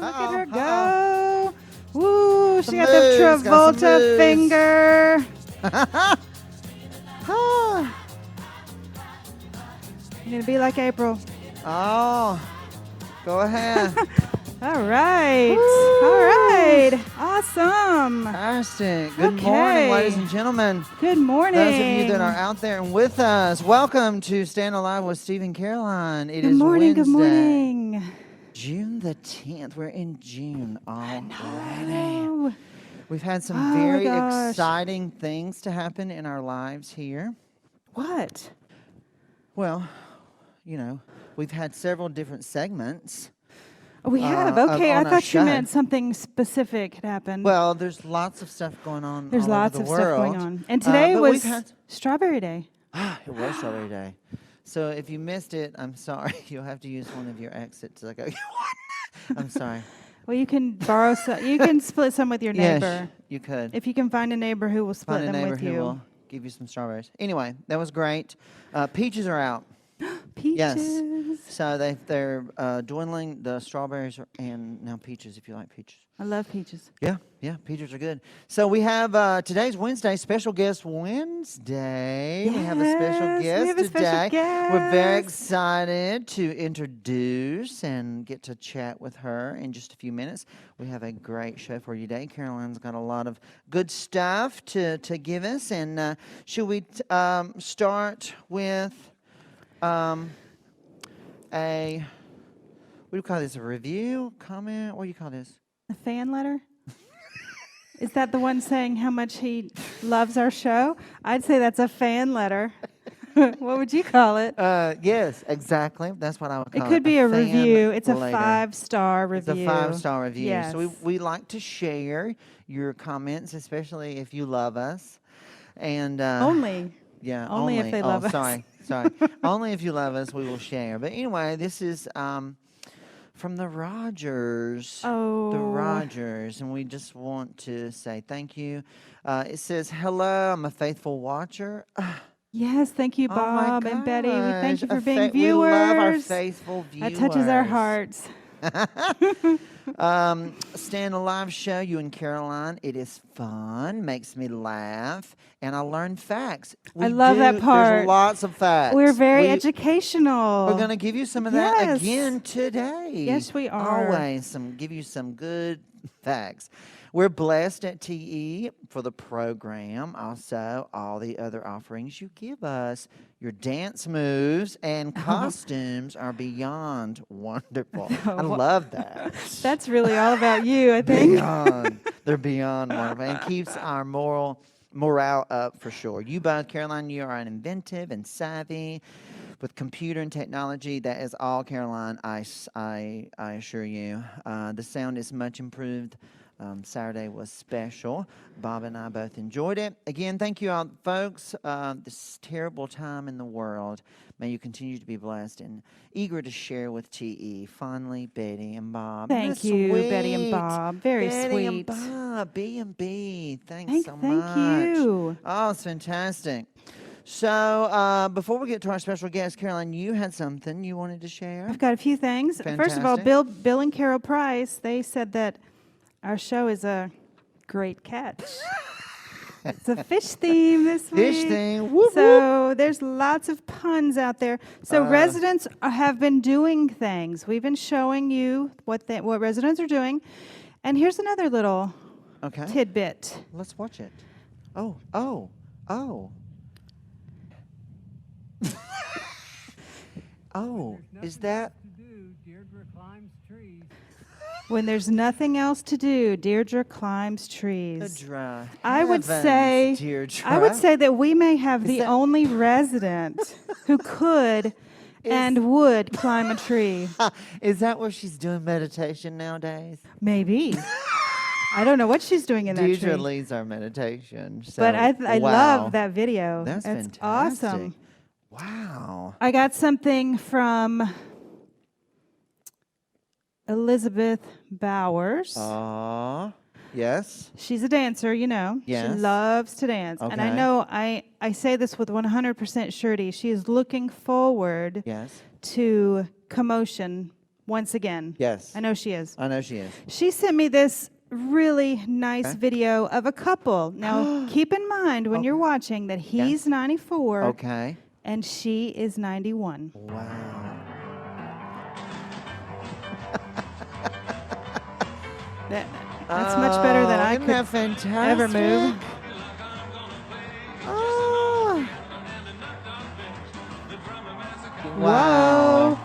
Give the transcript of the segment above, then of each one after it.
Look at her go. Woo, she got the Travolta finger. You're going to be like April. Oh, go ahead. All right. Woo. All right. Awesome. Fantastic. Good morning, ladies and gentlemen. Good morning. Those of you that are out there and with us, welcome to Stand Alive with Steve and Caroline. It is morning, Wednesday, good morning. June the 10th. We're in June already. know. We've had some very exciting things to happen in our lives here. What? Well, you know, we've had several different segments. We have. Okay, I thought show. you meant something specific had happened. Well, there's lots of stuff going on. There's all lots over the of world. stuff going on. And today was Strawberry Day. It was Strawberry Day. So if you missed it, I'm sorry. You'll have to use one of your exits to go. I'm sorry. Well, you can borrow some. You can split some with your neighbor. Yes, you could. If you can find a neighbor who will split them with you. Who will give you some strawberries. Anyway, that was great. Peaches are out. Peaches. Yes. So they're dwindling the strawberries and now peaches. If you like peaches. I love peaches. Yeah, peaches are good. So we have today's Wednesday, special guest Wednesday. Yes, we have a special guest today. Special guest. We're very excited to introduce and get to chat with her in just a few minutes. We have a great show for you today. Caroline's got a lot of good stuff to give us. And should we start with what do you call this, a review, comment? What do you call this? A fan letter? Is that the one saying how much he loves our show? I'd say that's a fan letter. What would you call it? Yes, exactly. That's what I would call it. It could be a review. It's a letter. 5-star review. It's a 5-star review. Yes. So we like to share your comments, especially if you love us. And only. Yeah, only if they love us. Sorry. Only if you love us, we will share. But anyway, this is from the Rogers. Oh. The Rogers. And we just want to say thank you. It says, hello, I'm a faithful watcher. Yes, thank you, Bob and Betty. We thank you for being viewers. We love our faithful viewers. That touches our hearts. Stand Alive show, you and Caroline. It is fun, makes me laugh, and I learn facts. I love that part. There's lots of facts. We're very educational. We're going to give you some of that again today. Yes, we are. Always give you some good facts. We're blessed at TE for the program. Also, all the other offerings you give us. Your dance moves and costumes are beyond wonderful. I love that. That's really all about you, I think. They're beyond wonderful. And keeps our morale up for sure. You both, Caroline, you are inventive and savvy with computer and technology. That is all, Caroline, I assure you. The sound is much improved. Saturday was special. Bob and I both enjoyed it. Again, thank you all, folks. This terrible time in the world. May you continue to be blessed and eager to share with TE. Fondly, Betty and Bob. Thank you, sweet. Betty and Bob. Very Betty sweet. and Bob, B&B. Thanks so much. Thank you. Oh, it's fantastic. So before we get to our special guest, Caroline, you had something you wanted to share? I've got a few things. Fantastic. First of all, Bill and Carol Price, they said that our show is a great catch. It's a fish theme this week. Fish theme. Whoop, so there's lots of puns out there. So residents have been doing things. We've been showing you what residents are doing. And here's another little tidbit. Let's watch it. Oh. Oh, is that? When there's nothing else to do, Deirdre climbs trees. Deirdre. I would say that we may have the only resident who could and would climb a tree. Is that where she's doing meditation nowadays? Maybe. I don't know what she's doing in that tree. Deirdre leads our meditation. So, but I love that video. That's fantastic. Awesome. Wow. I got something from Elizabeth Bowers. Yes. She's a dancer, you know. Yes. She loves to dance. Okay. And I know I say this with 100% surety. She is looking forward to Commotion once again. Yes. I know she is. I know she is. She sent me this really nice video of a couple. Now, keep in mind when you're watching that he's 94 Okay. and she is 91. Wow. That's much better than I isn't could that fantastic? ever move. Oh. Wow.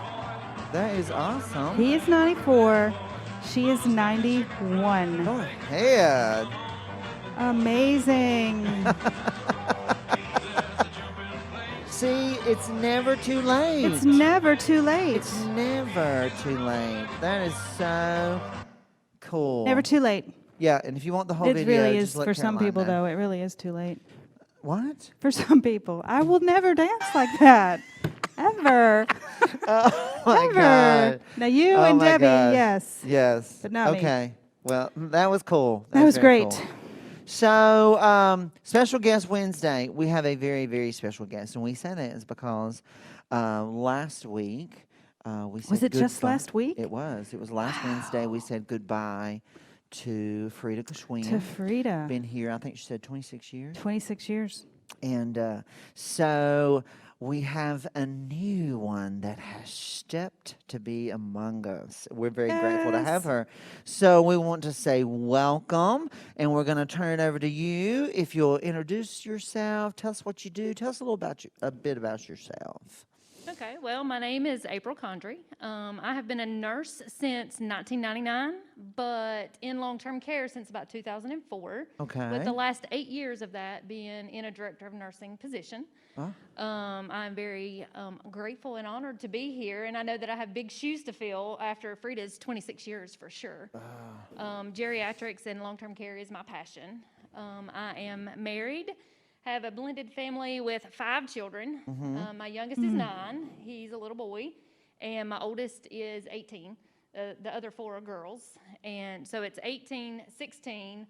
That is awesome. He is 94. She is 91. Go ahead. Amazing. See, it's never too late. It's never too late. It's never too late. That is so cool. Never too late. Yeah, and if you want the whole It video, really just is let for some Caroline people, know. though. It really is too late. What? For some people, I will never dance like that, ever. Oh my Ever. God. Now you Oh and my Debbie, gosh. yes. Yes. But not me. Okay. Well, that was cool. That was very great. cool. So, special guest Wednesday. We have a very, very special guest, and we say that is because last week we said Was it just goodbye- last week? It was. It was last Wednesday. We said goodbye to Frida Kashwin. To Frida. Been here, I think she said 26 years. 26 years. And so we have a new one that has stepped to be among us. We're very grateful to have Yes. her. So we want to say welcome, and we're going to turn it over to you. If you'll introduce yourself, tell us what you do. Tell us a bit about yourself. Okay, well, my name is April Condrey. I have been a nurse since 1999, but in long-term care since about 2004. Okay. With the last 8 years of that being in a director of nursing position. Huh? I'm very grateful and honored to be here, and I know that I have big shoes to fill after Frida's 26 years for sure. Geriatrics and long-term care is my passion. I am married. Have a blended family with 5 children. My youngest is 9. He's a little boy. And my oldest is 18. The other 4 are girls. And so it's 18, 16,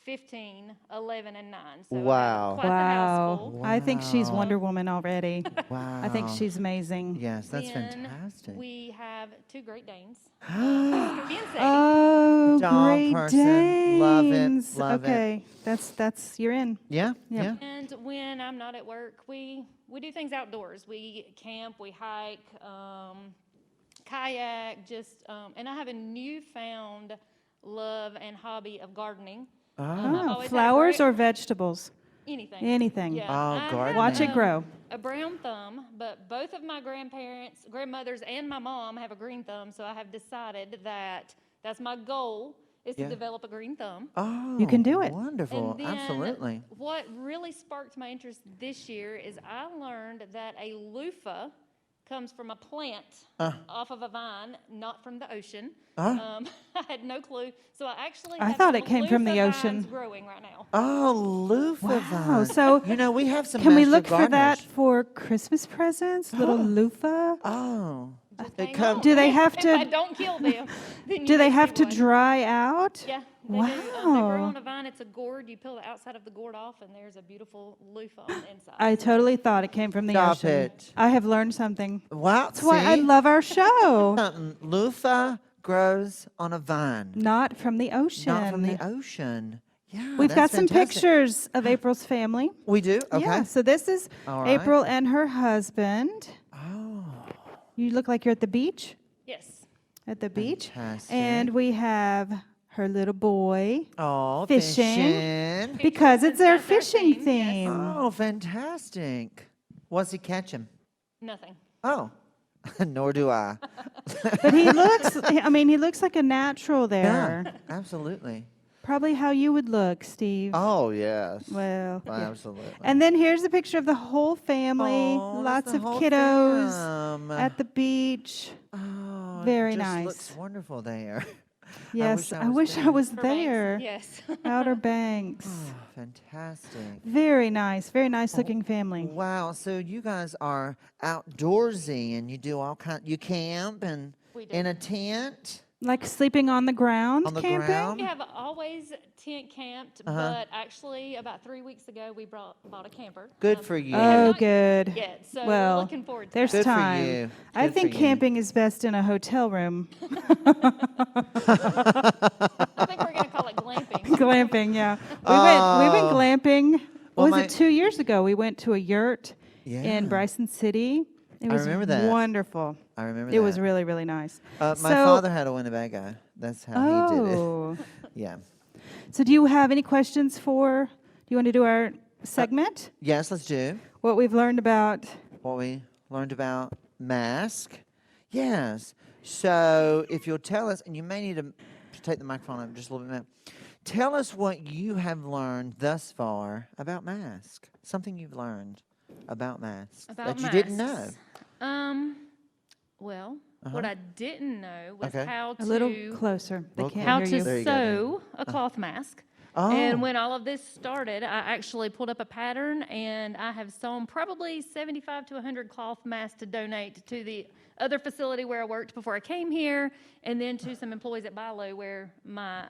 15, 11, and 9. So Wow. I have quite the house full. I think she's Wow. Wonder Woman already. Wow. I think she's amazing. Yes, that's Then fantastic. We have 2 Great Danes. Oscar and Sadie. Oh, Dog Great person. Love it, Danes. love it. Okay, that's you're in. Yeah? Yep. Yeah. And when I'm not at work, we do things outdoors. We camp, we hike, kayak, and I have a newfound love and hobby of gardening. I've Oh, always had flowers or vegetables? anything. Anything. Yeah, Oh, I gardening. have, Watch it grow. A brown thumb, but both of my grandmothers, and my mom have a green thumb. So I have decided that that's my goal is Yeah. to develop a green thumb. Oh, You can do it. Wonderful. And then Absolutely. What really sparked my interest this year is I learned that a loofah comes from a plant off of a vine, not from the ocean. I had no clue. So I actually I have thought some it came from the loofah ocean. vines growing right now. Oh, loofah Wow. vines. So you know, we have some can we master look for that gardeners. for Christmas presents? Little loofah? Oh. Just They hang come- on. Do they have If I to? don't kill them, then you Do they can have see to one. dry out? Yeah, they do. They grow Wow. on a vine. It's a gourd. You peel the outside of the gourd off, and there's a beautiful loofah on the inside. I totally thought it came from the Stop ocean. it. I have learned something. Wow. That's why I love our show. Something. Loofah grows on a vine, Not from the ocean. not from the ocean. Yeah, We've got that's some fantastic. pictures of April's family. We do? Okay. Yeah, so this is All right. April and her husband. Oh, You look like you're at the beach. Yes. At the beach. fantastic. And we have her little boy Oh, fishing. fishing. because it's our That's our fishing theme, yes. theme. Oh, fantastic. What's he catching? Nothing. Oh, nor do I. But he looks, I mean, he looks like a natural there. Yeah, absolutely. Probably how you would look, Steve. Oh, yes. Well, yeah. Absolutely. And then here's a picture of the whole family. Oh, Lots that's of the whole kiddos fam. at the beach. Oh, Very it just nice. looks wonderful there. Yes, I wish wish I I was was For Banks, there. Yes. Outer Banks. Oh, fantastic. Very nice looking family. Wow, so you guys are outdoorsy and you do all kind. You camp and We do. in a tent. Like sleeping on the ground, On the camping? ground? We have always tent camped, but actually about 3 weeks ago we bought a camper. Good for you. Oh, Not good. yet, so we're Well, looking forward to there's that. Good for time. you. I Good think for you. camping is best in a hotel room. I think we're gonna call it glamping. Glamping, yeah. We went glamping. Well, Was it 2 years ago? We went to a yurt Yeah. in Bryson City. It I was remember that. wonderful. I remember It was that. really, really nice. My So- father had a Winnebago. That's how he did it. Oh. Yeah. So do you have any questions do you want to do our segment? Yes, let's do What we've learned about, what we learned about mask. Yes. So if you'll tell us, and you may need to take the microphone up just a little bit, Matt. Tell us what you have learned thus far about mask. Something you've learned about masks About that you didn't know. masks. Well, what I didn't know was Okay. how a little to closer. They Well, can't how hear to you. There you go, then. sew a cloth mask. Oh. And when all of this started, I actually pulled up a pattern, and I have sewn probably 75 to 100 cloth masks to donate to the other facility where I worked before I came here, and then to some employees at Bilo where my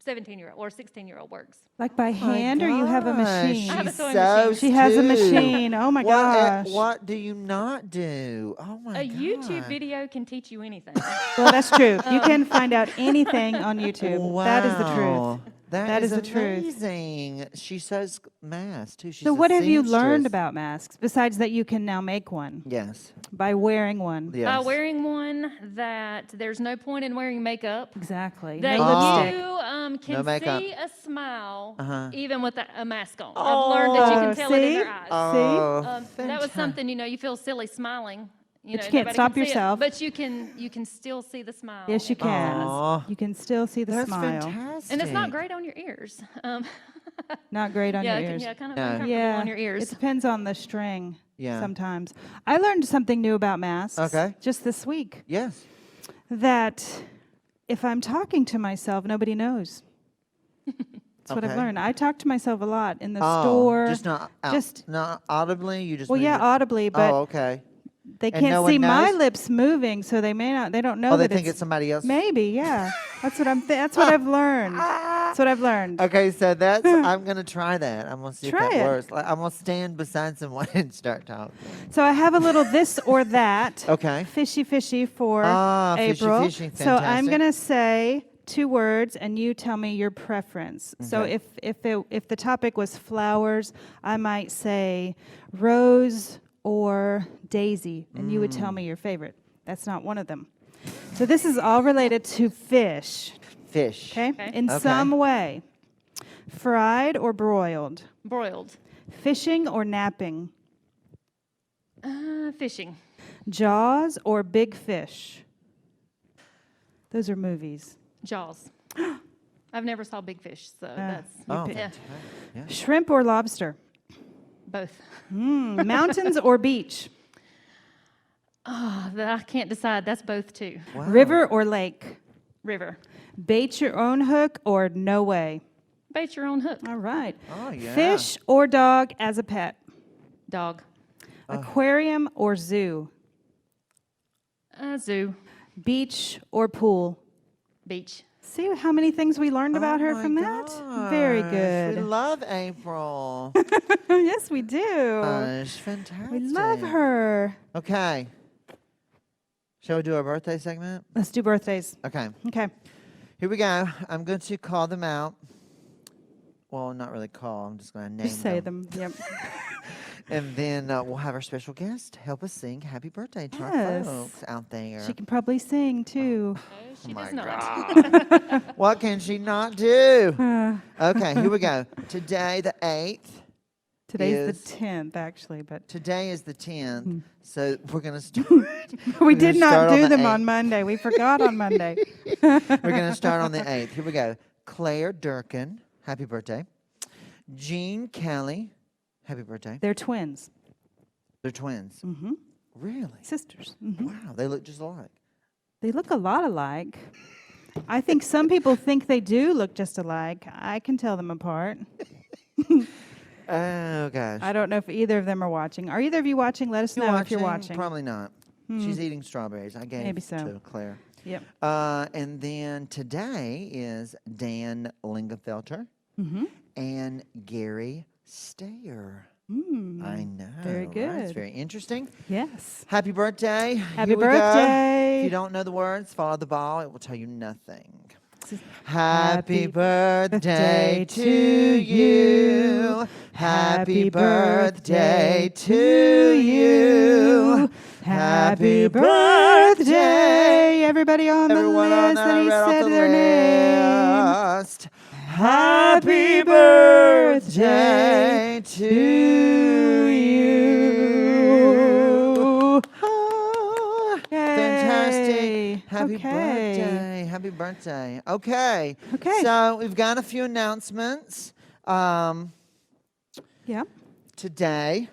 17-year-old or 16-year-old works. Like by hand, or you have a machine? I have a She's sewing so machine. She has a too. machine. Oh my gosh. What do you not do? Oh my A god. YouTube video can teach you anything. Well, that's true. You can find out anything on YouTube. Wow. That is the truth. That That is is the truth. amazing. She sews masks too. She's So a what have you learned seamstress. about masks besides that you can now make one Yes. by wearing one? Yes. By wearing one, that there's no point in wearing makeup. Exactly. That No lipstick. you can No makeup. see a smile Uh-huh. even with a mask on. I've learned that you Oh, can tell it in their see? eyes. Oh, That was something, you feel silly smiling. But you can't nobody stop can see it, yourself. but you can still see the smile. Yes, you in their can. eyes. Aw. You can still see the That's smile. fantastic. And it's not great on your ears. Not great on yeah, your ears. yeah, kind of No. uncomfortable Yeah, on your ears. it depends on the string. Yeah. Sometimes I learned something new about masks. Okay. Just this week, Yes. that if I'm talking to myself, nobody knows. That's what I've Okay. learned. I talk to myself a lot in the Oh, store. just not audibly. You just. Well, move yeah, your- audibly, but Oh, okay. they and can't no see one my knows? lips moving, so they don't know Oh, they that think it's somebody else. maybe. Yeah, that's what that's what I've learned. That's what I've learned. Okay, so that's. I'm gonna try that. I'm gonna see Try if it. that works. Like, I'm gonna stand beside someone and start talking. So I have a little this or that. Okay. Fishy for fishy, April. fishy, So I'm fantastic. gonna say 2 words, and you tell me your preference. So Okay. if the topic was flowers, I might say rose or daisy, and you would tell me your favorite. That's not one of them. So this is all related to fish. Fish. Okay, Okay. in Okay. some way. Fried or broiled? Broiled. Fishing or napping? Fishing. Jaws or Big Fish? Those are movies. Jaws. I've never saw big fish, so that's Oh, pick- yeah, fantastic. Yeah. Shrimp or lobster? both. Mountains or beach? I can't decide. That's both too. Wow. River or lake? River. Bait your own hook or no way? Bait your own hook. All right. Oh yeah. Fish or dog as a pet? Dog. Aquarium or zoo? Zoo. Beach or pool? Beach. See how many things we learned about her Oh my from that? Very gosh, good. We love April. Yes, we do. It's fantastic. We love her. Okay. Shall we do our birthday segment? Let's do birthdays. Okay. Okay. Here we go. I'm going to call them out. Well, not really call. I'm just going to name Just say them. Yep. And then we'll have our special guest help us sing happy birthday to Yes. our folks out there. She can probably sing too. No, she my does not. What can she not do? Okay, here we go. Today, the 8th. Today's Is- the 10th, actually, but Today is the 10th. So we're going to start. we did not start on do the them 8th. on Monday. We forgot on Monday. We're going to start on the 8th. Here we go. Claire Durkin, happy birthday. Jean Kelly, happy birthday. They're twins, They're twins. Mm-hmm. Really? sisters. Wow, they look just alike. They look a lot alike. I think some people think they do look just alike. I can tell them apart. Oh, gosh. I don't know if either of them are watching. Are either of you watching? Let us know if you're watching. Probably not. She's eating strawberries. I gave Maybe so. to Claire. Yep. And then today is Dan Lingenfelter and Gary Stayer. I know. Very Right? good. It's very interesting. Yes. Happy birthday. Happy Here we go. birthday. If you don't know the words, follow the ball. It will tell you nothing. Happy birthday to you. Happy birthday to you. Happy birthday. Everybody on the Everyone list on that he right off said the their name. list. Happy birthday to you. Fantastic. Happy birthday. Happy birthday. Okay. So we've got a few announcements. Yeah. Today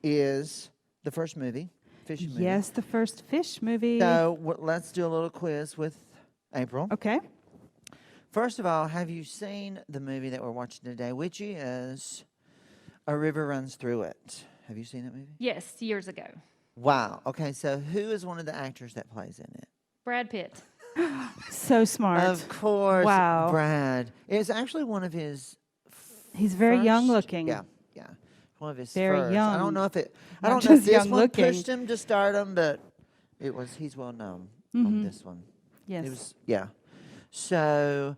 is the first movie, fishing movie. Yes, the first fish movie. So let's do a little quiz with April. Okay. First of all, have you seen the movie that we're watching today, which is A River Runs Through It? Have you seen that movie? Yes, years ago. Wow. Okay, so who is one of the actors that plays in it? Brad Pitt. So smart. Of course, Wow. Brad. It's actually one of his He's very young first- looking. Yeah. One of his Very first. young. I don't know if Not this just one young looking. pushed him to stardom, but he's well known on this one. Yes. It was, yeah. So,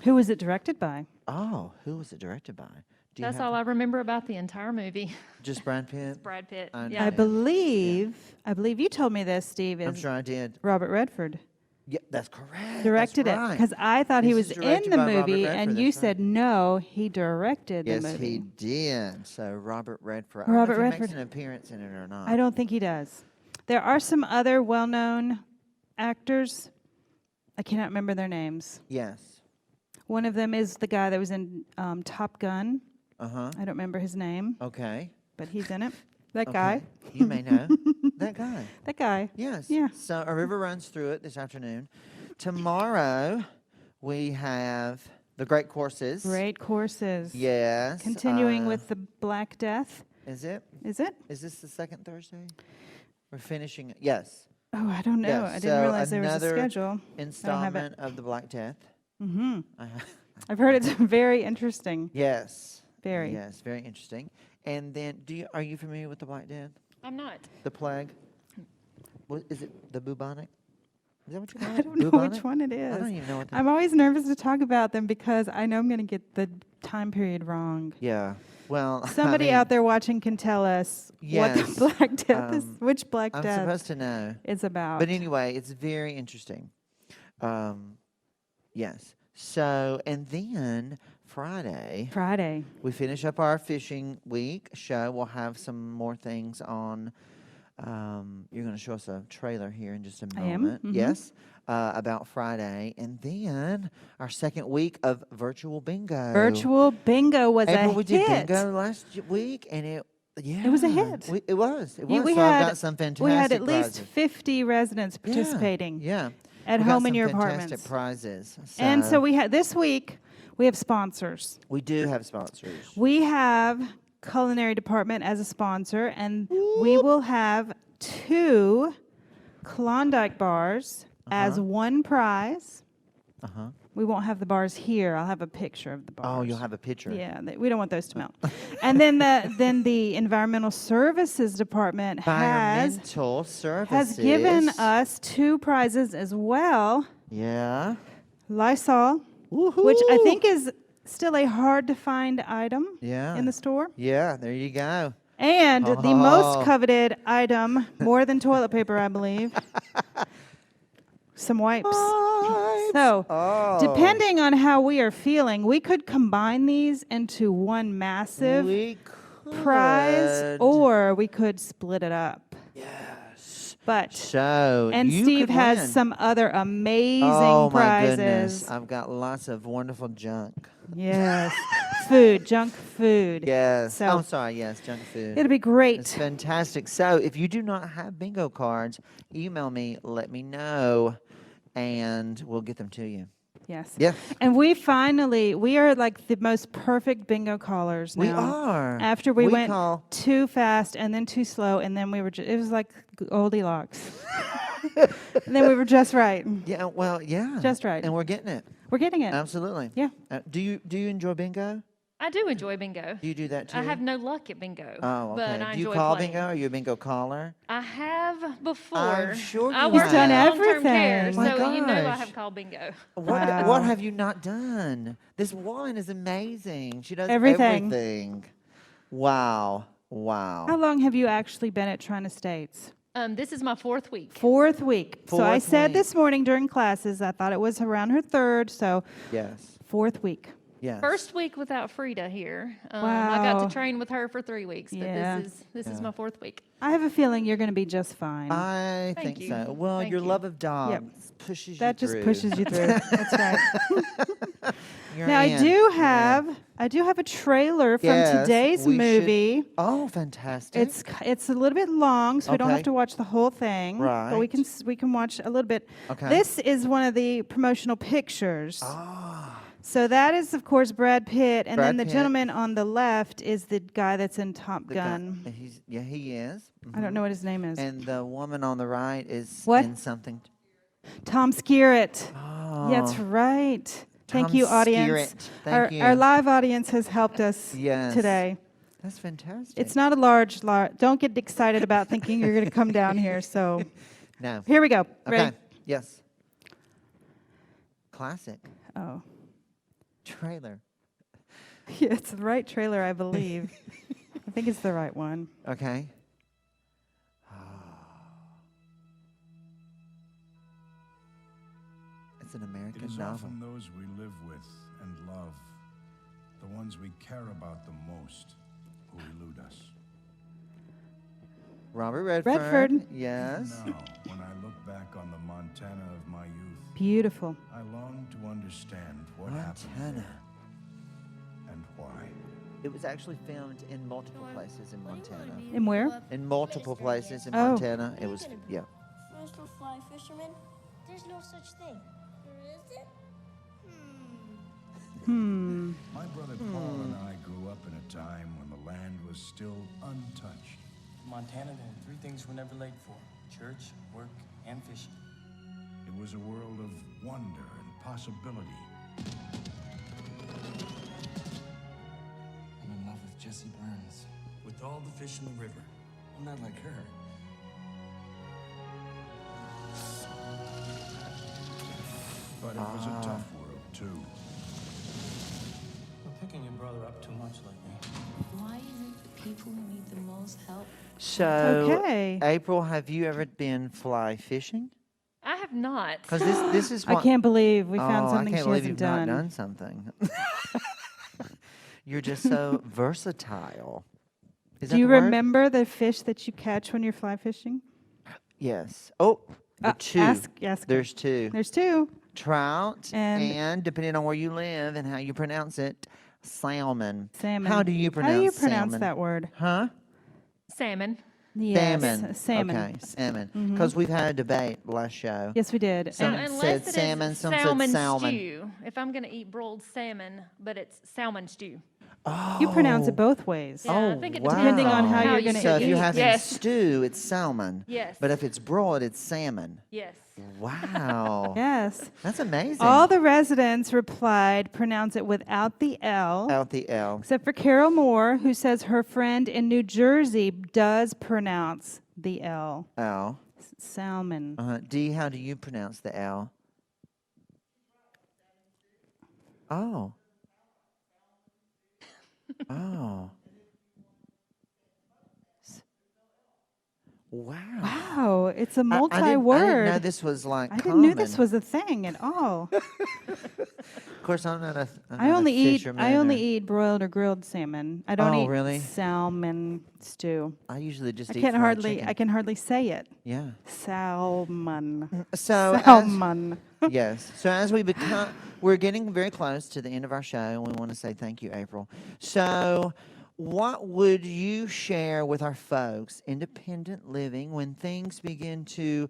Who was it directed by? who was it directed by? Do you That's have all I remember about the entire movie. just Brad Pitt? Brad Pitt. I Yeah. I believe you told me this, Steve, I'm is sure I did. Robert Redford Yeah, that's correct. directed that's it. right. Because I thought he This was is in directed the by Robert movie, Redford, and you that's said no, he directed Yes, the movie. he did. So Robert Redford. Robert I don't know if he Redford. makes an appearance in it or not. I don't think he does. There are some other well-known actors. I cannot remember their names. Yes. One of them is the guy that was in Top Gun. Uh-huh. I don't remember his name, Okay. but he's in it. That Okay. guy. You may know. That guy. That guy. Yes. Yeah. So A River Runs Through It this afternoon. Tomorrow we have the Great Courses. Great courses. Yes. Continuing with the Black Death. Is it? Is it? Is this the second Thursday? We're finishing it. Yes. Oh, I don't know. Yes, I didn't so realize there was a another schedule. Installment of the Black Death. Mm-hmm. Uh, I've heard it's very interesting. yes. Very. Yes, very interesting. And then, are you familiar with the Black Death? I'm not. The plague? What, is it the bubonic? Is that what you call I it? don't know Bubonic? which one it is. I don't even know what that I'm always nervous to talk about them because I know I'm going to get the time period wrong. Yeah. Well, Somebody out there watching can tell us what Yes. the Black Death is, which Black I'm Death supposed to know. is about. But anyway, it's very interesting. Yes. So, and then Friday, we finish up our fishing week show. We'll have some more things on. You're going to show us a trailer here in just a I am. moment. Mhm. Yes. About Friday. And then our second week of virtual bingo. Virtual bingo was April, a we did hit. bingo last week, and it was a hit. It was. Yeah, so I've got some fantastic we had at least prizes. 50 residents Yeah, participating Yeah. at We got home in some your fantastic apartments. prizes. And so we had this week. We have sponsors. we do have sponsors. We have culinary department as a sponsor, and we will have 2 Klondike bars as one prize. Uh-huh. We won't have the bars here. I'll have a picture of the bars. Oh, you'll have a picture. Yeah, we don't want those to melt. And then the environmental services department has Environmental services. given us 2 prizes as well. Yeah. Lysol, which I think is still a hard to find item Yeah. in the store. Yeah, there you go. And the Oh. most coveted item, more than toilet paper, I believe, some wipes. So, Oh. depending on how we are feeling, we could combine these into one massive we prize, could. or we could split it up. Yes. But So and you Steve could has win. some other amazing Oh my prizes. goodness! I've got lots of wonderful junk. Yes, food, junk food. Yes. So- I'm sorry. Yes, junk food. It'll be great. It's fantastic. So if you do not have bingo cards, email me, let me know, and we'll get them to you. Yes. Yeah. And we are like the most perfect bingo callers now. We are. After we went call. too fast and then too slow, and then it was like Goldilocks. And then we were just right. Yeah, well, yeah. Just right. And we're getting it. We're getting it. Absolutely. Yeah. Do you enjoy bingo? I do enjoy bingo. Do you do that too? I have no luck at bingo. Oh, okay. But I Do you enjoy call playing. bingo? Are you a bingo caller? I have before. I'm sure I you work have. in Done long-term care, everything. My so you know I gosh. have called bingo. Wow. What have you not done? This woman is amazing. She does Everything. everything. Wow. How Wow. long have you actually been at Trina States? This is my 4th week. 4th week. So I Fourth said week. this morning during classes, I thought it was around her 3rd, so Yes. 4th week. Yes. First week without Frida here. I got Wow. to train with her for 3 weeks, but Yeah. this is my 4th week. I have a feeling you're going to be just fine. I Thank think you. so. Well, Thank your you. love of dogs pushes That you just through. pushes you through. That's right. You're Now in. I do have a trailer from Yes, today's we should- movie. Oh, fantastic. It's a little bit long, so we don't have Okay. to watch the whole thing. But we can Right. we can watch a little bit. Okay. This is one of the promotional pictures. Ah. So that is, of course, Brad Pitt, and Brad then the Pitt. gentleman on the left is the guy that's in Top The guy- Gun. he is. I don't know what his name is. And the woman on the right is What? in something. Tom Skerritt. Oh. That's right. Thank Tom you, audience. Skerritt. Thank you. Our live audience has helped us Yes. today. That's fantastic. It's not a large. Don't get excited about thinking you're going to come down here. So No. here we go. Okay. Ready? Yes. Classic Oh, trailer. yeah, it's the right trailer, I believe. I think it's the right one. Okay. It's an It American is novel. often those we live with and love, the ones we care about the most, who elude us. Robert Redford. Redford. Yes. Now, when I look back on the Montana of my youth, Beautiful. I long to understand what happened Montana. there and why. It was actually filmed in multiple places in Montana. And where? In multiple places in Oh. Montana. It was, yeah. Professional fly fisherman? There's no such thing. There isn't? My brother Paul and I grew up in a time when the land was still untouched. In Montana, there are 3 things we're never late for: church, work, and fishing. It was a world of wonder and possibility. I'm in love with Jessie Burns. With all the fish in the river. I'm not like her. But it was a tough world, too. You're picking your brother up too much lately. Why is it the people who need the most help? So, Okay. April, have you ever been fly fishing? I have not. Because this is I what can't believe we found I something can't she believe hasn't you've done. not done something. You're just so versatile. Is that Do you the word? remember the fish that you catch when you're fly fishing? Yes. Oh, the two. Ask her. There's two. There's 2. Trout And- and depending on where you live and how you pronounce it, salmon. Salmon. How do you pronounce How do you pronounce salmon? that word? Huh? Salmon. Yes. Salmon. Salmon. Okay, salmon. Because we've had a debate last show. Yes, we did. Some And- said Unless it is salmon, some said salmon salmon. stew. If I'm going to eat broiled salmon, but it's salmon stew. you pronounce it both ways. Yeah, I think it wow. Depending on how you're you gonna So if eat. you're having Yes. stew, it's salmon. Yes. But if it's broiled, it's salmon. Yes. Wow. Yes. That's amazing. All the residents replied, pronounce it without the L. Out the L. Except for Carol Moore, who says her friend in New Jersey does pronounce the L. L. Salmon. D, how do you pronounce the L? Oh. Oh. Wow. Wow, it's a I didn't multi-word. know this was like I didn't know this common. was a thing at all. Of course, I'm not a. I only eat fisherman or- eat broiled or grilled salmon. I don't Oh, eat really? salmon stew. I usually just I eat can fried hardly chicken. I can hardly say it. Yeah. Salmon. So as- Salmon. yes. So as we're getting very close to the end of our show, and we want to say thank you, April. So, what would you share with our folks, independent living, when things begin to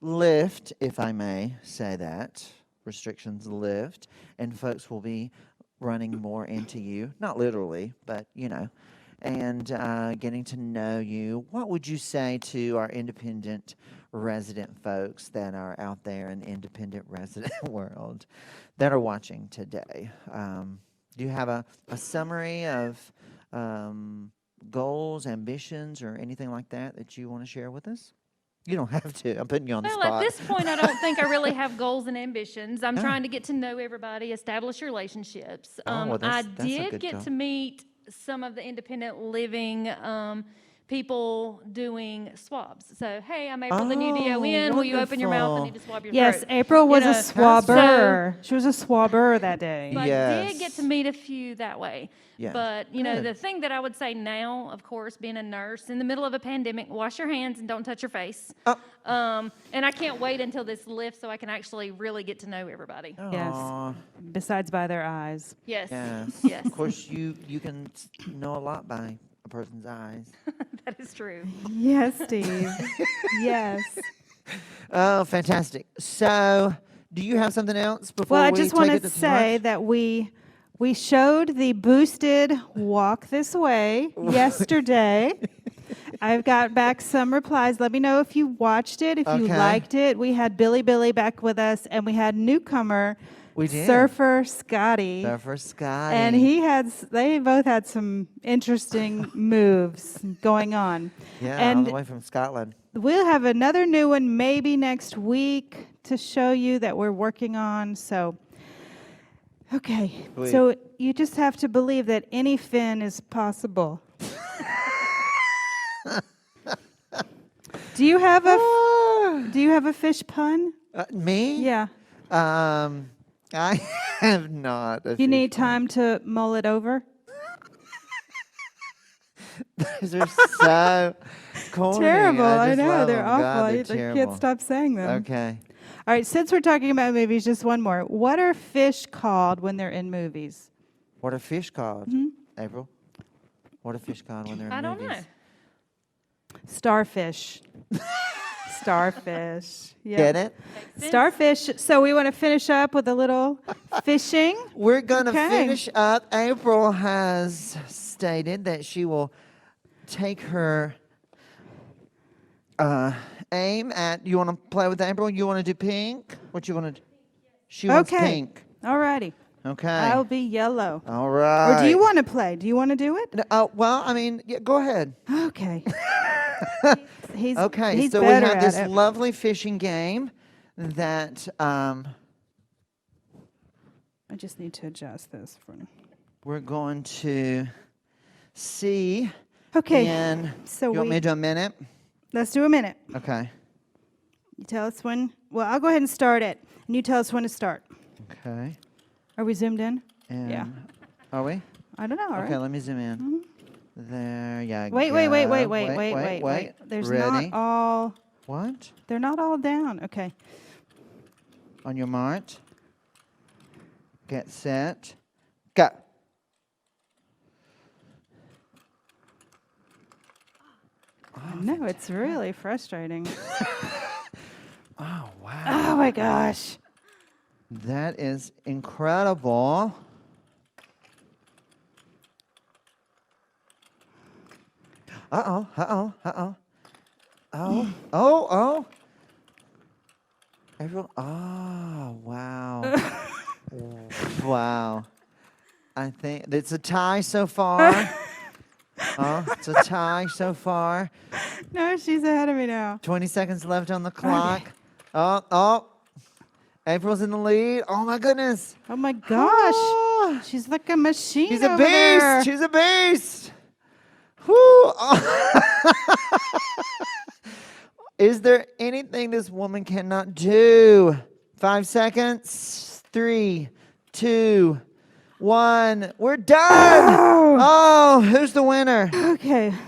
lift, if I may say that, restrictions lift, and folks will be running more into you, not literally, but and getting to know you? What would you say to our independent resident folks that are out there in the independent resident world that are watching today. Do you have a summary of goals, ambitions, or anything like that you want to share with us? You don't have to. I'm putting you on the Well, spot. at this point, I don't think I really have goals and ambitions. I'm trying to get to know everybody, establish relationships. Well, I that's a did good get goal. to meet some of the independent living people doing swabs. So, hey, I'm April, the new DON. Will you open your mouth? I need to swab your Yes, throat. April was a know, swabber. She was a swabber that day. But Yes. did get to meet a few that way. Yeah. But, you know, Good. the thing that I would say now, of course, being a nurse, in the middle of a pandemic, wash your hands and don't touch your face. And I can't wait until this lifts so I can actually really get to know everybody. Yes. Aw, Besides by their eyes. Yes. yes. Yes. Of course, you can know a lot by a person's eyes. That is true. Yes, Steve. Yes. Oh, fantastic. So, do you have something else before Well, I we just take want it to to say lunch? that we showed the boosted Walk This Way yesterday. I've got back some replies. Let me know if you watched it, if you Okay. liked it. We had Billy back with us, and we had newcomer We did. Surfer Scotty. Surfer Scotty. And they both had some interesting moves going on. Yeah, all and the way from Scotland. we'll have another new one maybe next week to show you that we're working on. So, okay. Sweet. So you just have to believe that any fin is possible. Do you have a fish pun? Me? Yeah. I have not. You need time to mull it over. Those are so corny. Terrible. I just know love they're them. awful. God, they're I terrible. can't stop saying them. Okay. All right. Since we're talking about movies, just one more. What are fish called when they're in movies? What are fish called, Mm-hmm. April? What are fish called when they're in I don't movies? know. Starfish. Starfish. Yeah. Get it? Starfish. So we want to finish up with a little fishing. We're going to Okay. finish up. April has stated that she will take her aim at. You want to play with April? You want to do pink? What you want to do? She wants Okay. pink. All righty. Okay. I'll be yellow. All right. Or do you want to play? Do you want to do it? No, well, I mean, yeah, go ahead. Okay. he's Okay, he's so we better have at this it. lovely fishing game that I just need to adjust this for. we're going to see Okay. in. So you want me to do a minute? let's do a minute. Okay. You tell us when. Well, I'll go ahead and start it, and you tell us when to start. Okay. Are we zoomed in? And Yeah. Are we? I don't know. All Okay, right. let me zoom in. There you Wait. go. Wait. There's Ready? not all. What? They're not all down. Okay. On your mark. Get set. Go. No, it's really frustrating. Oh, wow. Oh my gosh. That is incredible. Uh-oh. Oh. April. Oh, wow. Wow. I think it's a tie so far. It's a tie so far. No, she's ahead of me now. 20 seconds left on the clock. Oh. April's in the lead. Oh, my goodness. Oh my gosh. Ah. She's like a machine. She's a over beast. there. She's a beast. Whoo. Oh. Is there anything this woman cannot do? 5 seconds. 3, 2, 1. We're done. Oh, who's the winner? Okay. 5,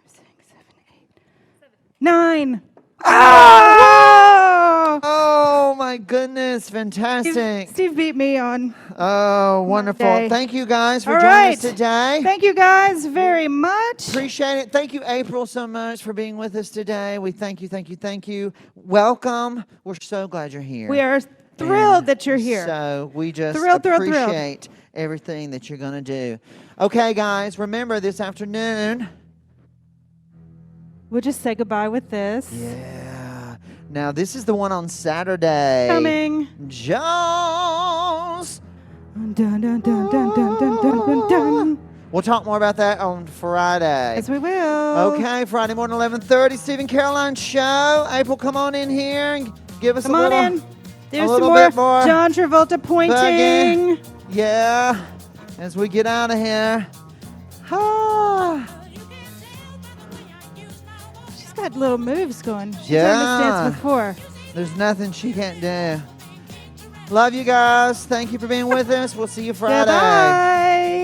6, 7, 8, 9. Oh! Oh, my goodness. Fantastic. Steve beat me on. Oh, wonderful. Monday. Thank you guys for All joining right. us today. Thank you guys very much. Appreciate it. Thank you, April, so much for being with us today. We thank you. Welcome. We're so glad you're here. We are thrilled And that you're here. So we just Thrilled. appreciate everything that you're going to do. Okay, guys, remember this afternoon, We'll just say goodbye with this. Yeah. Now, this is the one on Saturday. Coming. Jones. Dun, dun, dun, dun, dun, dun, dun, dun, dun. We'll talk more about that on Friday. Yes, we will. Okay, Friday morning, 11:30, Stephen Caroline Show. April, come on in here and give us Come a on little. in. There's some little more bit more John Travolta pointing. Yeah, as we get out of here. Ah. She's got little moves going. She's done Yeah. this dance before. There's nothing she can't do. Love you guys. Thank you for being with us. We'll see you Friday. Bye.